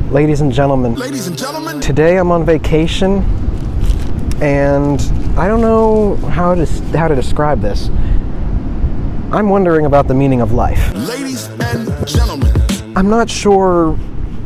Ladies and gentlemen, today I'm on vacation, and I don't know how to describe this. I'm wondering about the meaning of life. Ladies and gentlemen, I'm not sure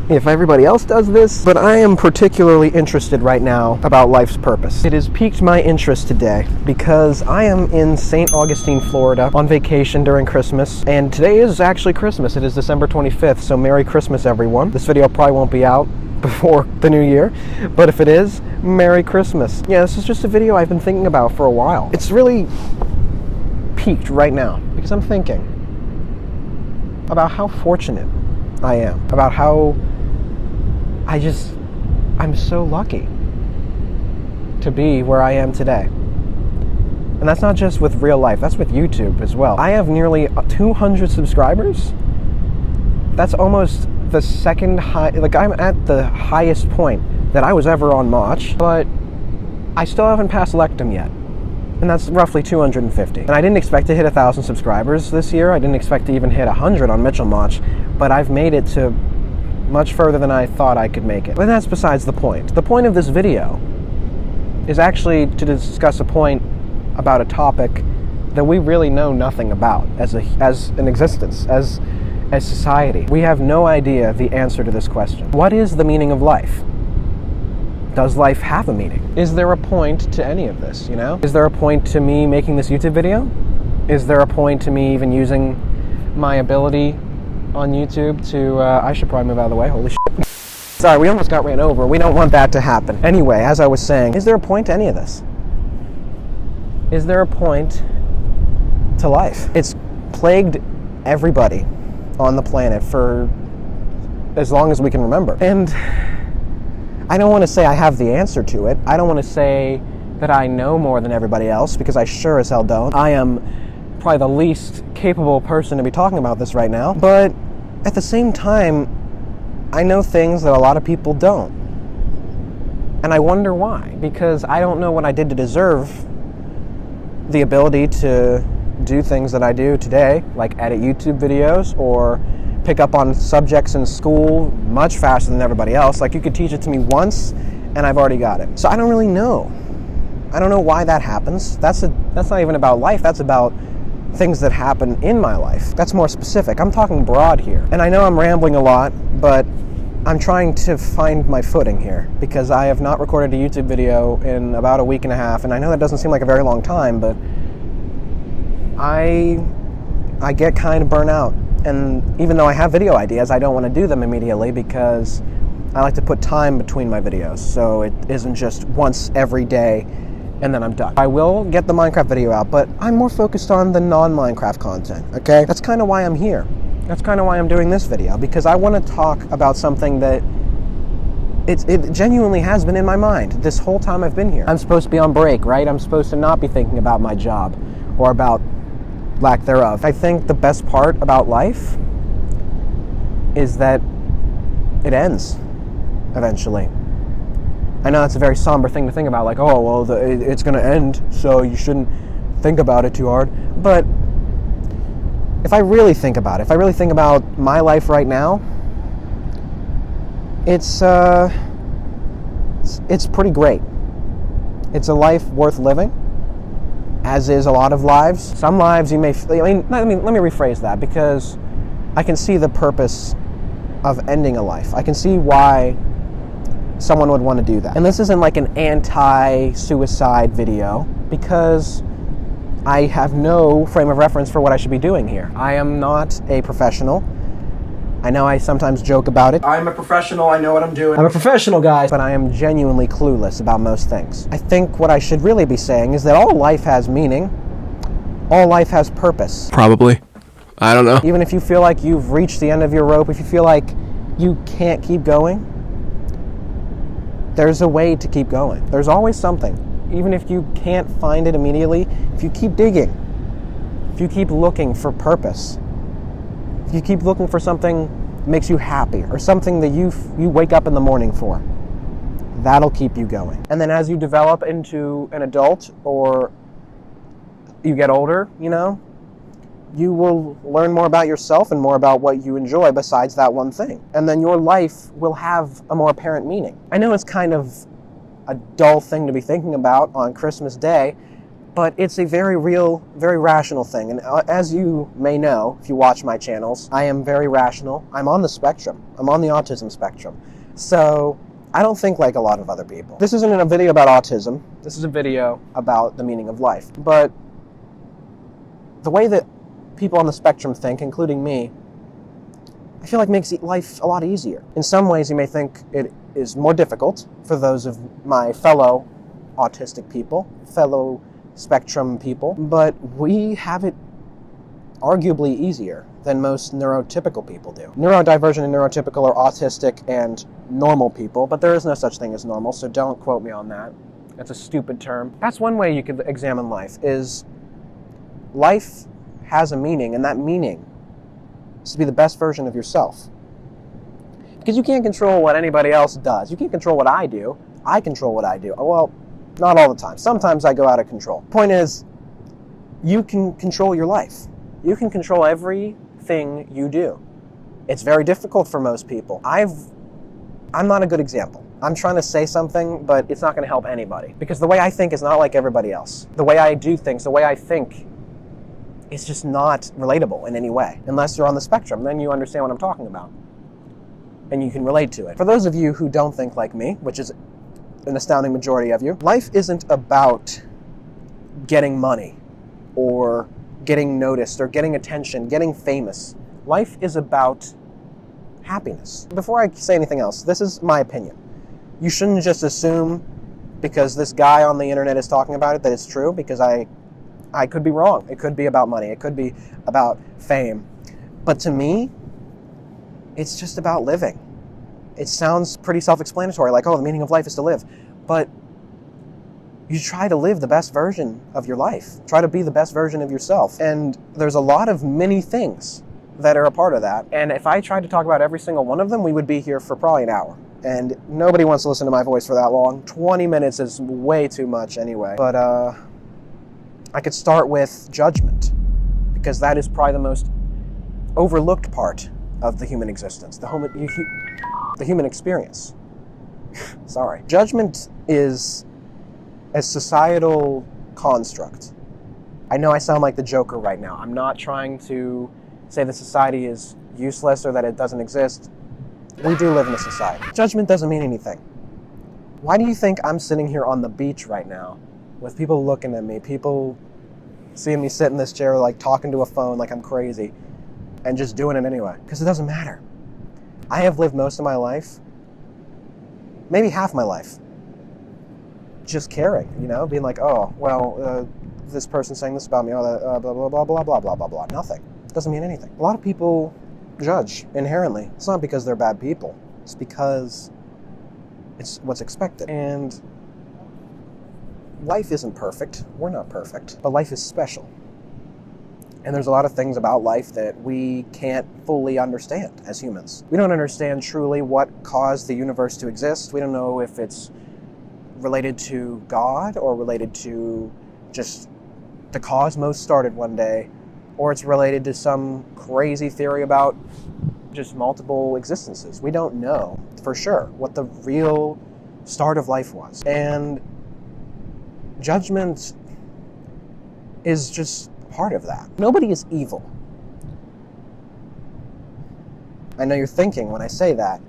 if everybody else does this, but I am particularly interested right now about life's purpose. It has piqued my interest today because I am in St. Augustine, Florida on vacation during Christmas, and today is actually Christmas. It is December 25th, so Merry Christmas, everyone. This video probably won't be out before the new year, but if it is, Merry Christmas. Yeah, this is just a video I've been thinking about for a while. It's really peaked right now because I'm thinking about how fortunate I am, about how I'm so lucky to be where I am today. And that's not just with real life, that's with YouTube as well. I have nearly 200 subscribers. That's almost the second high, like I'm at the highest point that I was ever on Motch, but I still haven't passed Lectum yet. And that's roughly 250. And I didn't expect to hit 1,000 subscribers this year. I didn't expect to even hit 100 on Mitchell Motch, but I've made it to much further than I thought I could make it. But that's besides the point. The point of this video is actually to discuss a point about a topic that we really know nothing about as an existence, as society. We have no idea the answer to this question. What is the meaning of life? Does life have a meaning? Is there a point to any of this, you know? Is there a point to me making this YouTube video? Is there a point to me even using my ability on YouTube to, I should probably move out of the way, holy shit. Sorry, we almost got ran over. We don't want that to happen. Anyway, as I was saying, is there a point to any of this? Is there a point to life? It's plagued everybody on the planet for as long as we can remember. And I don't want to say I have the answer to it. I don't want to say that I know more than everybody else, because I sure as hell don't. I am probably the least capable person to be talking about this right now. But at the same time, I know things that a lot of people don't. And I wonder why. Because I don't know what I did to deserve the ability to do things that I do today, like edit YouTube videos or pick up on subjects in school much faster than everybody else. Like, you could teach it to me once and I've already got it. So I don't really know. I don't know why that happens. That's not even about life. That's about things that happen in my life. That's more specific. I'm talking broad here. And I know I'm rambling a lot, but I'm trying to find my footing here because I have not recorded a YouTube video in about a week and a half, and I know that doesn't seem like a very long time, but I get kind of burnt out. And even though I have video ideas, I don't want to do them immediately because I like to put time between my videos, so it isn't just once every day and then I'm done. I will get the Minecraft video out, but I'm more focused on the non-Minecraft content, okay? That's kind of why I'm here. That's kind of why I'm doing this video, because I want to talk about something that it genuinely has been in my mind this whole time I've been here. I'm supposed to be on break, right? I'm supposed to not be thinking about my job or about lack thereof. I think the best part about life is that it ends eventually. I know that's a very somber thing to think about, like, oh, well, it's going to end, so you shouldn't think about it too hard. But if I really think about it, if I really think about my life right now, it's pretty great. It's a life worth living, as is a lot of lives. Some lives you may, let me rephrase that, because I can see the purpose of ending a life. I can see why someone would want to do that. And this isn't like an anti-suicide video, because I have no frame of reference for what I should be doing here. I am not a professional. I know I sometimes joke about it. I'm a professional, I know what I'm doing. I'm a professional, guys, but I am genuinely clueless about most things. I think what I should really be saying is that all life has meaning. All life has purpose. Probably. I don't know. Even if you feel like you've reached the end of your rope, if you feel like you can't keep going, there's a way to keep going. There's always something. Even if you can't find it immediately, if you keep digging, if you keep looking for purpose, if you keep looking for something that makes you happy, or something that you wake up in the morning for, that'll keep you going. And then as you develop into an adult, or you get older, you know, you will learn more about yourself and more about what you enjoy besides that one thing. And then your life will have a more apparent meaning. I know it's kind of a dull thing to be thinking about on Christmas Day, but it's a very real, very rational thing. And as you may know, if you watch my channels, I am very rational. I'm on the spectrum. I'm on the autism spectrum. So I don't think like a lot of other people. This isn't a video about autism. This is a video about the meaning of life. But the way that people on the spectrum think, including me, I feel like makes life a lot easier. In some ways, you may think it is more difficult for those of my fellow autistic people, fellow spectrum people, but we have it arguably easier than most neurotypical people do. Neurodivergent and neurotypical are autistic and normal people, but there is no such thing as normal, so don't quote me on that. That's a stupid term. That's one way you could examine life, is life has a meaning, and that meaning is to be the best version of yourself. Because you can't control what anybody else does. You can't control what I do. I control what I do. Well, not all the time. Sometimes I go out of control. Point is, you can control your life. You can control everything you do. It's very difficult for most people. I'm not a good example. I'm trying to say something, but it's not going to help anybody. Because the way I think is not like everybody else. The way I do things, the way I think, is just not relatable in any way. Unless you're on the spectrum, then you understand what I'm talking about. And you can relate to it. For those of you who don't think like me, which is an astounding majority of you, life isn't about getting money or getting noticed or getting attention, getting famous. Life is about happiness. Before I say anything else, this is my opinion. You shouldn't just assume because this guy on the internet is talking about it that it's true, because I could be wrong. It could be about money. It could be about fame. But to me, it's just about living. It sounds pretty self-explanatory, like, oh, the meaning of life is to live. But you try to live the best version of your life. Try to be the best version of yourself. And there's a lot of many things that are a part of that. And if I tried to talk about every single one of them, we would be here for probably an hour. And nobody wants to listen to my voice for that long. 20 minutes is way too much anyway. But I could start with judgment, because that is probably the most overlooked part of the human existence, the human experience. Sorry. Judgment is a societal construct. I know I sound like the Joker right now. I'm not trying to say that society is useless or that it doesn't exist. We do live in a society. Judgment doesn't mean anything. Why do you think I'm sitting here on the beach right now with people looking at me, people seeing me sit in this chair like talking to a phone like I'm crazy and just doing it anyway? Because it doesn't matter. I have lived most of my life, maybe half my life, just caring, being like, oh, well, this person's saying this about me, oh, that, blah, blah, blah, blah, blah, blah, blah, blah. Nothing. It doesn't mean anything. A lot of people judge inherently. It's not because they're bad people. It's because it's what's expected. And life isn't perfect. We're not perfect. But life is special. And there's a lot of things about life that we can't fully understand as humans. We don't understand truly what caused the universe to exist. We don't know if it's related to God or related to just the cosmos started one day, or it's related to some crazy theory about just multiple existences. We don't know for sure what the real start of life was. And judgment is just part of that. Nobody is evil. I know you're thinking when I say that,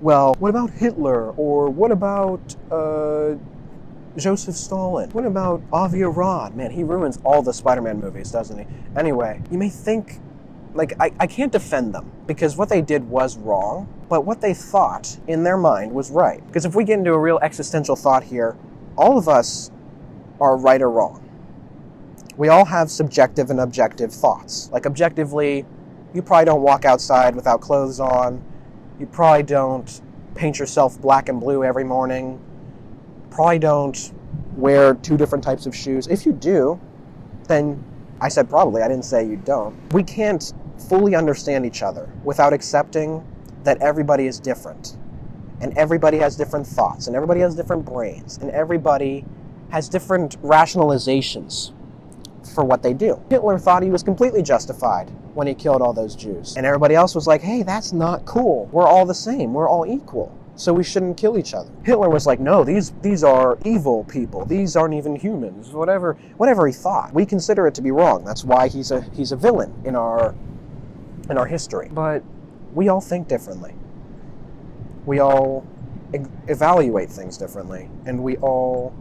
well, what about Hitler? Or what about Joseph Stalin? What about Avi Arad? Man, he ruins all the Spider-Man movies, doesn't he? Anyway, you may think, like, I can't defend them, because what they did was wrong, but what they thought in their mind was right. Because if we get into a real existential thought here, all of us are right or wrong. We all have subjective and objective thoughts. Like, objectively, you probably don't walk outside without clothes on. You probably don't paint yourself black and blue every morning. Probably don't wear 2 different types of shoes. If you do, then I said probably, I didn't say you don't. We can't fully understand each other without accepting that everybody is different. And everybody has different thoughts, and everybody has different brains, and everybody has different rationalizations for what they do. Hitler thought he was completely justified when he killed all those Jews. And everybody else was like, hey, that's not cool. We're all the same. We're all equal. So we shouldn't kill each other. Hitler was like, no, these are evil people. These aren't even humans. Whatever he thought. We consider it to be wrong. That's why he's a villain in our history. But we all think differently. We all evaluate things differently, and we all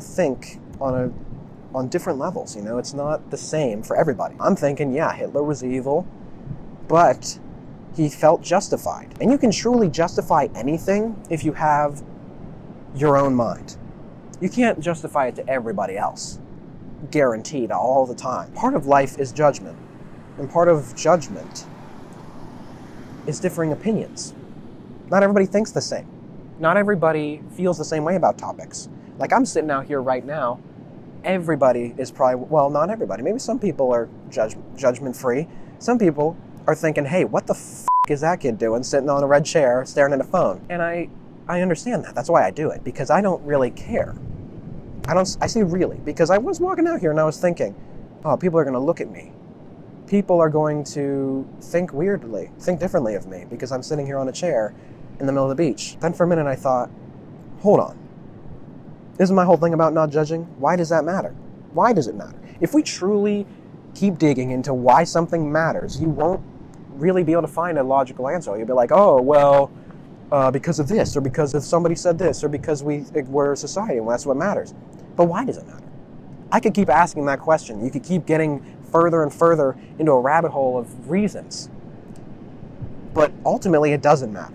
think on different levels. It's not the same for everybody. I'm thinking, yeah, Hitler was evil, but he felt justified. And you can truly justify anything if you have your own mind. You can't justify it to everybody else, guaranteed all the time. Part of life is judgment, and part of judgment is differing opinions. Not everybody thinks the same. Not everybody feels the same way about topics. Like, I'm sitting out here right now, everybody is probably, well, not everybody, maybe some people are judgment-free. Some people are thinking, hey, what the is that kid doing sitting on a red chair staring at a phone? And I understand that. That's why I do it, because I don't really care. I say really, because I was walking out here and I was thinking, oh, people are going to look at me. People are going to think differently of me, because I'm sitting here on a chair in the middle of the beach. Then for a minute I thought, hold on. Isn't my whole thing about not judging? Why does that matter? Why does it matter? If we truly keep digging into why something matters, you won't really be able to find a logical answer. You'll be like, oh, well, because of this, or because if somebody said this, or because we're a society and that's what matters. But why does it matter? I could keep asking that question. You could keep getting further and further into a rabbit hole of reasons. But ultimately, it doesn't matter.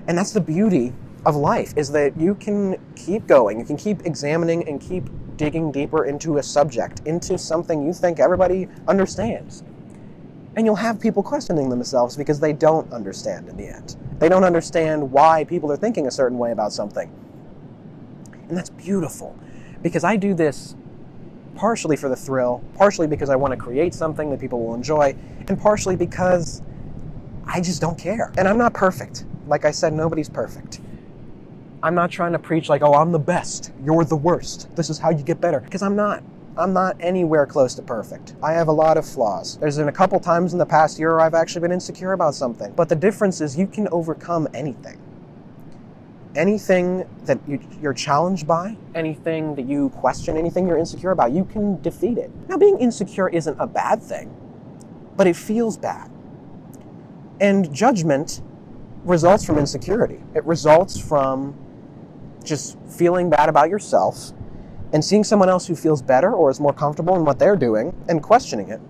And that's the beauty of life, is that you can keep going, you can keep examining and keep digging deeper into a subject, into something you think everybody understands. And you'll have people questioning themselves because they don't understand in the end. They don't understand why people are thinking a certain way about something. And that's beautiful, because I do this partially for the thrill, partially because I want to create something that people will enjoy, and partially because I just don't care. And I'm not perfect. Like I said, nobody's perfect. I'm not trying to preach like, oh, I'm the best, you're the worst, this is how you get better. Because I'm not. I'm not anywhere close to perfect. I have a lot of flaws. There's been a couple times in the past year where I've actually been insecure about something. But the difference is you can overcome anything. Anything that you're challenged by, anything that you question, anything you're insecure about, you can defeat it. Now, being insecure isn't a bad thing, but it feels bad. And judgment results from insecurity. It results from just feeling bad about yourself and seeing someone else who feels better or is more comfortable in what they're doing and questioning it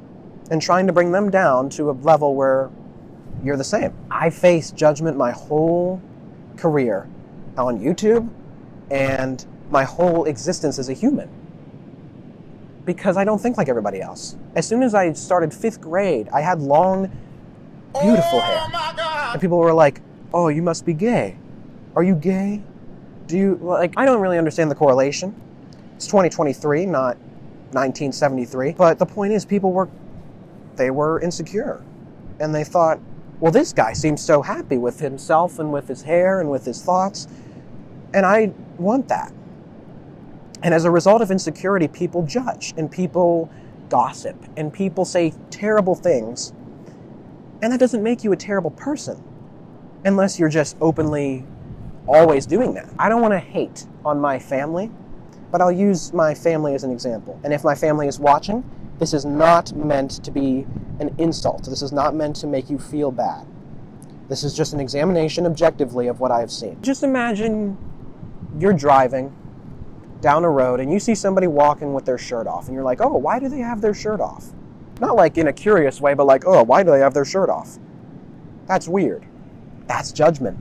and trying to bring them down to a level where you're the same. I faced judgment my whole career on YouTube and my whole existence as a human, because I don't think like everybody else. As soon as I started 5th grade, I had long, beautiful hair. My God. And people were like, oh, you must be gay. Are you gay? I don't really understand the correlation. It's 2023, not 1973. But the point is, people were insecure. And they thought, well, this guy seems so happy with himself and with his hair and with his thoughts. And I want that. And as a result of insecurity, people judge and people gossip and people say terrible things. And that doesn't make you a terrible person unless you're just openly always doing that. I don't want to hate on my family, but I'll use my family as an example. And if my family is watching, this is not meant to be an insult. This is not meant to make you feel bad. This is just an examination objectively of what I have seen. Just imagine you're driving down a road and you see somebody walking with their shirt off and you're like, oh, why do they have their shirt off? Not like in a curious way, but like, oh, why do they have their shirt off? That's weird. That's judgment.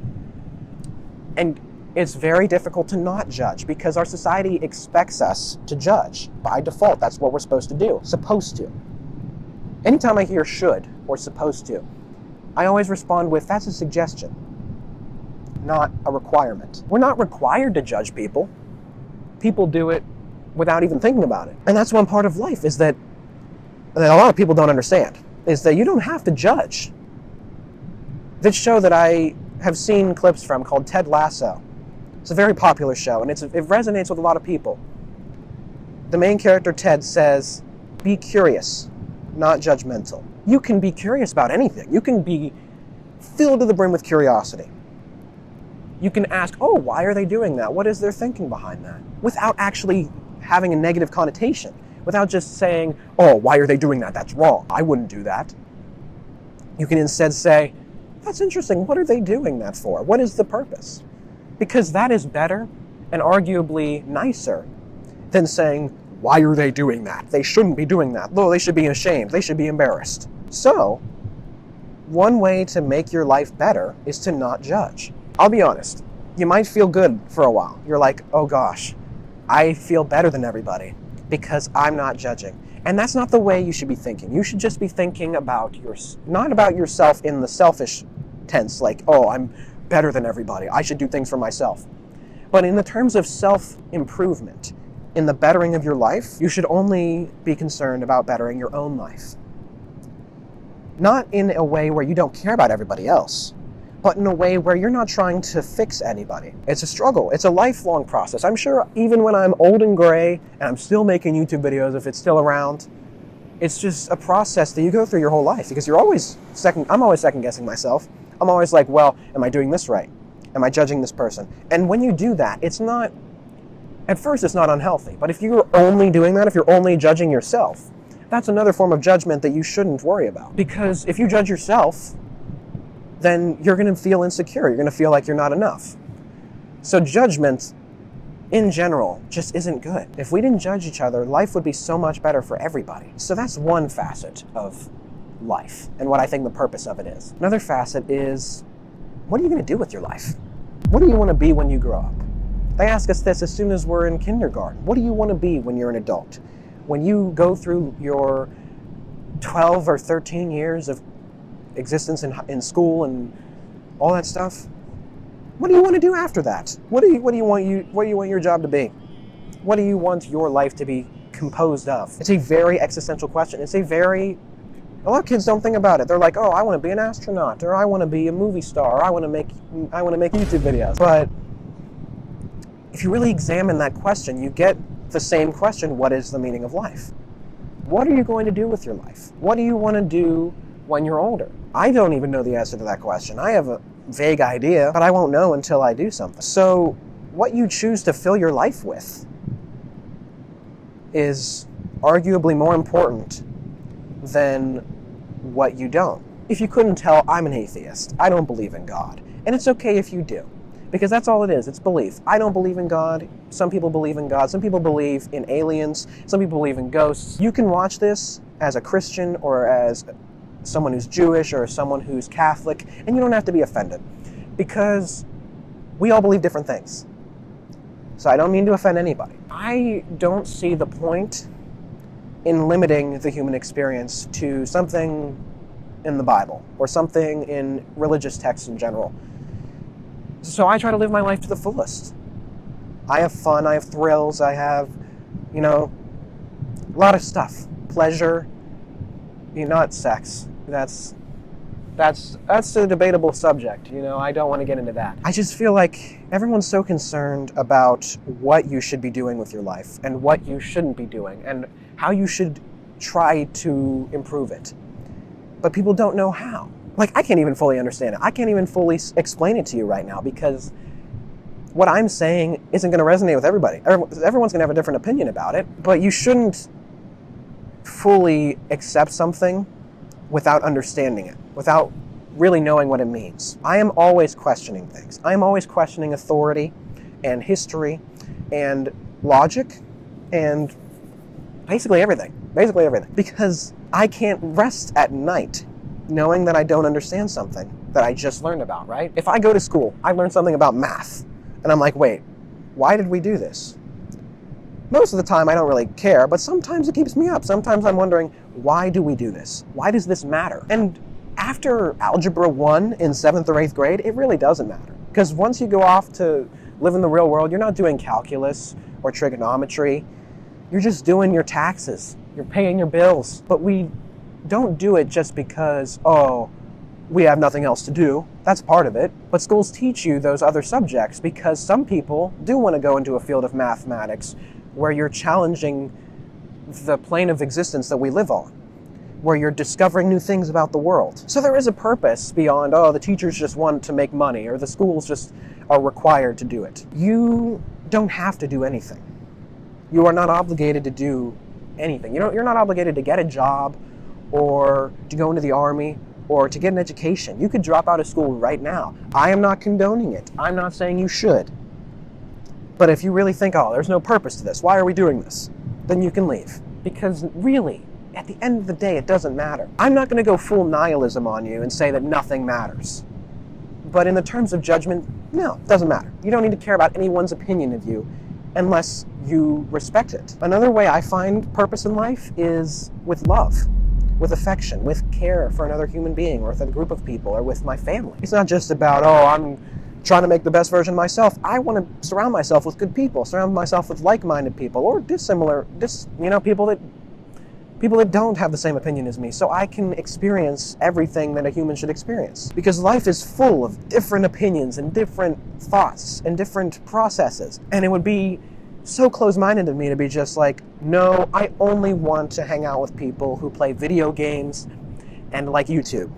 And it's very difficult to not judge because our society expects us to judge. By default, that's what we're supposed to do. Supposed to. Anytime I hear should or supposed to, I always respond with, that's a suggestion, not a requirement. We're not required to judge people. People do it without even thinking about it. And that's one part of life is that a lot of people don't understand, is that you don't have to judge. This show that I have seen clips from called Ted Lasso, it's a very popular show, and it resonates with a lot of people. The main character, Ted, says, be curious, not judgmental. You can be curious about anything. You can be filled to the brim with curiosity. You can ask, oh, why are they doing that? What is their thinking behind that? Without actually having a negative connotation. Without just saying, oh, why are they doing that? That's wrong. I wouldn't do that. You can instead say, that's interesting. What are they doing that for? What is the purpose? Because that is better and arguably nicer than saying, why are they doing that? They shouldn't be doing that. No, they should be ashamed. They should be embarrassed. So, one way to make your life better is to not judge. I'll be honest. You might feel good for a while. You're like, oh gosh, I feel better than everybody because I'm not judging. And that's not the way you should be thinking. You should just be thinking about not about yourself in the selfish tense, like, oh, I'm better than everybody. I should do things for myself. But in the terms of self-improvement, in the bettering of your life, you should only be concerned about bettering your own life. Not in a way where you don't care about everybody else, but in a way where you're not trying to fix anybody. It's a struggle. It's a lifelong process. I'm sure even when I'm old and gray and I'm still making YouTube videos, if it's still around, it's just a process that you go through your whole life because I'm always second guessing myself. I'm always like, well, am I doing this right? Am I judging this person? And when you do that, at first it's not unhealthy, but if you're only doing that, if you're only judging yourself, that's another form of judgment that you shouldn't worry about. Because if you judge yourself, then you're going to feel insecure. You're going to feel like you're not enough. So judgment, in general, just isn't good. If we didn't judge each other, life would be so much better for everybody. So that's one facet of life and what I think the purpose of it is. Another facet is, what are you going to do with your life? What do you want to be when you grow up? They ask us this as soon as we're in kindergarten. What do you want to be when you're an adult? When you go through your 12 or 13 years of existence in school and all that stuff, what do you want to do after that? What do you want your job to be? What do you want your life to be composed of? It's a very existential question. A lot of kids don't think about it. They're like, oh, I want to be an astronaut, or I want to be a movie star, or I want to make YouTube videos. But if you really examine that question, you get the same question: what is the meaning of life? What are you going to do with your life? What do you want to do when you're older? I don't even know the answer to that question. I have a vague idea, but I won't know until I do something. So what you choose to fill your life with is arguably more important than what you don't. If you couldn't tell, I'm an atheist. I don't believe in God. And it's okay if you do, because that's all it is. It's belief. I don't believe in God. Some people believe in God. Some people believe in aliens. Some people believe in ghosts. You can watch this as a Christian or as someone who's Jewish or someone who's Catholic, and you don't have to be offended, because we all believe different things. So I don't mean to offend anybody. I don't see the point in limiting the human experience to something in the Bible or something in religious texts in general. So I try to live my life to the fullest. I have fun, I have thrills, I have, a lot of stuff. Pleasure, not sex. That's a debatable subject, I don't want to get into that. I just feel like everyone's so concerned about what you should be doing with your life and what you shouldn't be doing and how you should try to improve it. But people don't know how. Like, I can't even fully understand it. I can't even fully explain it to you right now, because what I'm saying isn't going to resonate with everybody. Everyone's going to have a different opinion about it, but you shouldn't fully accept something without understanding it, without really knowing what it means. I am always questioning things. I am always questioning authority and history and logic and basically everything, because I can't rest at night knowing that I don't understand something that I just learned about, right? If I go to school, I learn something about math, and I'm like, wait, why did we do this? Most of the time I don't really care, but sometimes it keeps me up. Sometimes I'm wondering, why do we do this? Why does this matter? And after Algebra 1 in 7th or 8th grade, it really doesn't matter. Because once you go off to live in the real world, you're not doing calculus or trigonometry. You're just doing your taxes. You're paying your bills. But we don't do it just because, we have nothing else to do. That's part of it. But schools teach you those other subjects because some people do want to go into a field of mathematics where you're challenging the plane of existence that we live on, where you're discovering new things about the world. So there is a purpose beyond, oh, the teachers just want to make money, or the schools just are required to do it. You don't have to do anything. You are not obligated to do anything. You're not obligated to get a job, or to go into the army, or to get an education. You could drop out of school right now. I am not condoning it. I'm not saying you should. But if you really think, oh, there's no purpose to this, why are we doing this? Then you can leave. Because really, at the end of the day, it doesn't matter. I'm not going to go full nihilism on you and say that nothing matters. But in the terms of judgment, no, it doesn't matter. You don't need to care about anyone's opinion of you unless you respect it. Another way I find purpose in life is with love, with affection, with care for another human being, or with a group of people, or with my family. It's not just about, oh, I'm trying to make the best version of myself. I want to surround myself with good people, surround myself with like-minded people, or people that don't have the same opinion as me, so I can experience everything that a human should experience. Because life is full of different opinions and different thoughts and different processes. And it would be so close-minded of me to be just like, no, I only want to hang out with people who play video games and like YouTube.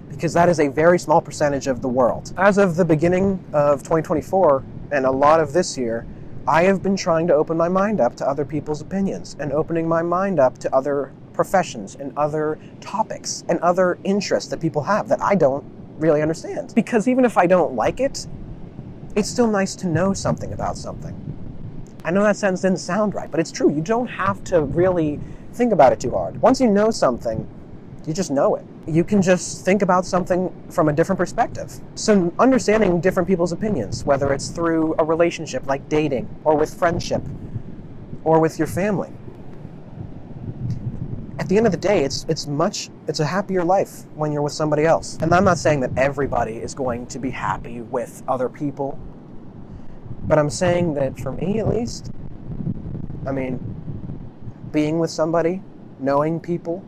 Because that is a very small percentage of the world. As of the beginning of 2024, and a lot of this year, I have been trying to open my mind up to other people's opinions, and opening my mind up to other professions and other topics and other interests that people have that I don't really understand. Because even if I don't like it, it's still nice to know something about something. I know that sentence didn't sound right, but it's true. You don't have to really think about it too hard. Once you know something, you just know it. You can just think about something from a different perspective. So understanding different people's opinions, whether it's through a relationship like dating, or with friendship, or with your family. At the end of the day, it's a happier life when you're with somebody else. And I'm not saying that everybody is going to be happy with other people, but I'm saying that for me at least, being with somebody, knowing people,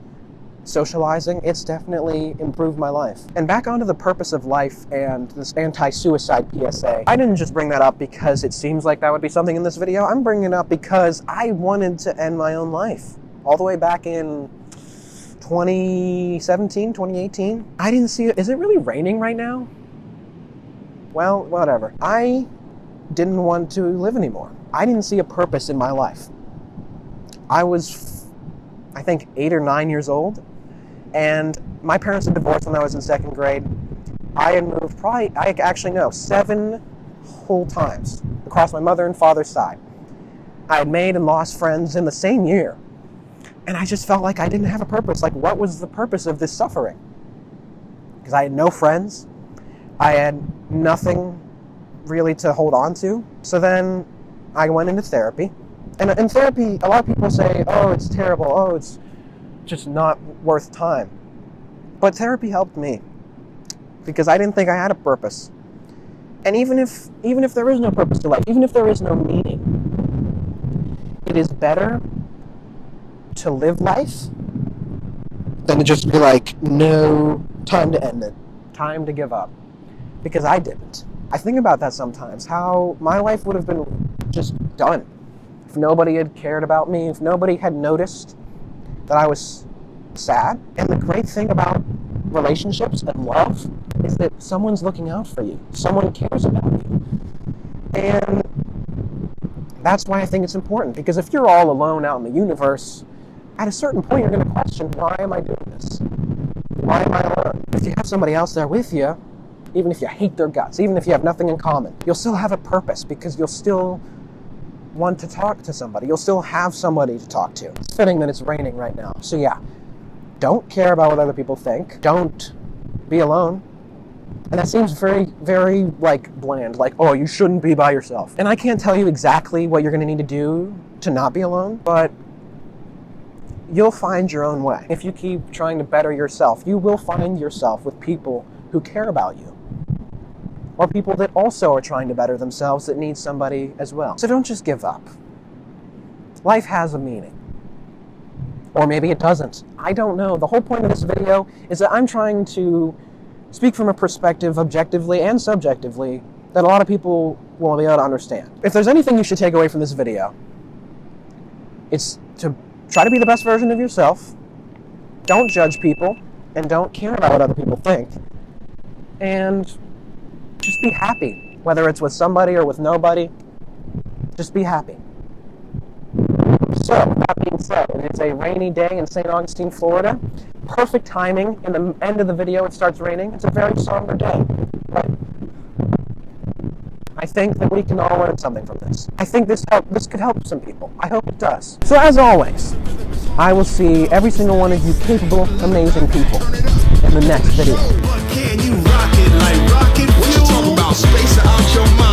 socializing, it's definitely improved my life. And back onto the purpose of life and this anti-suicide PSA. I didn't just bring that up because it seems like that would be something in this video. I'm bringing it up because I wanted to end my own life. All the way back in 2017, 2018. I didn't see it. Is it really raining right now? Well, whatever. I didn't want to live anymore. I didn't see a purpose in my life. I was, I think, 8 or 9 years old. And my parents had divorced when I was in 2nd grade. I had moved I actually know, 7 whole times across my mother and father's side. I had made and lost friends in the same year. And I just felt like I didn't have a purpose. Like, what was the purpose of this suffering? Because I had no friends. I had nothing really to hold on to. So then I went into therapy. And in therapy, a lot of people say, oh, it's terrible. Oh, it's just not worth time. But therapy helped me because I didn't think I had a purpose. And even if there is no purpose to life, even if there is no meaning, it is better to live life than to just be like, no, time to end it, time to give up. Because I didn't. I think about that sometimes, how my life would have been just done if nobody had cared about me, if nobody had noticed that I was sad. And the great thing about relationships and love is that someone's looking out for you. Someone cares about you. And that's why I think it's important, because if you're all alone out in the universe, at a certain point you're going to question, why am I doing this? Why am I alone? If you have somebody else there with you, even if you hate their guts, even if you have nothing in common, you'll still have a purpose because you'll still want to talk to somebody. You'll still have somebody to talk to. It's fitting that it's raining right now. So yeah, don't care about what other people think. Don't be alone. And that seems very, very bland. Like, oh, you shouldn't be by yourself. And I can't tell you exactly what you're going to need to do to not be alone, but you'll find your own way. If you keep trying to better yourself, you will find yourself with people who care about you, or people that also are trying to better themselves that need somebody as well. So don't just give up. Life has a meaning. Or maybe it doesn't. I don't know. The whole point of this video is that I'm trying to speak from a perspective, objectively and subjectively, that a lot of people will be able to understand. If there's anything you should take away from this video, it's to try to be the best version of yourself. Don't judge people, and don't care about what other people think. And just be happy, whether it's with somebody or with nobody. Just be happy. So, that being said, it's a rainy day in St. Augustine, Florida. Perfect timing. In the end of the video, it starts raining. It's a very somber day. But I think that we can all learn something from this. I think this could help some people. I hope it does. So, as always, I will see every single one of you capable, amazing people in the next video. Can you rock it like rocket fuel? What you talk about? Space out your mind.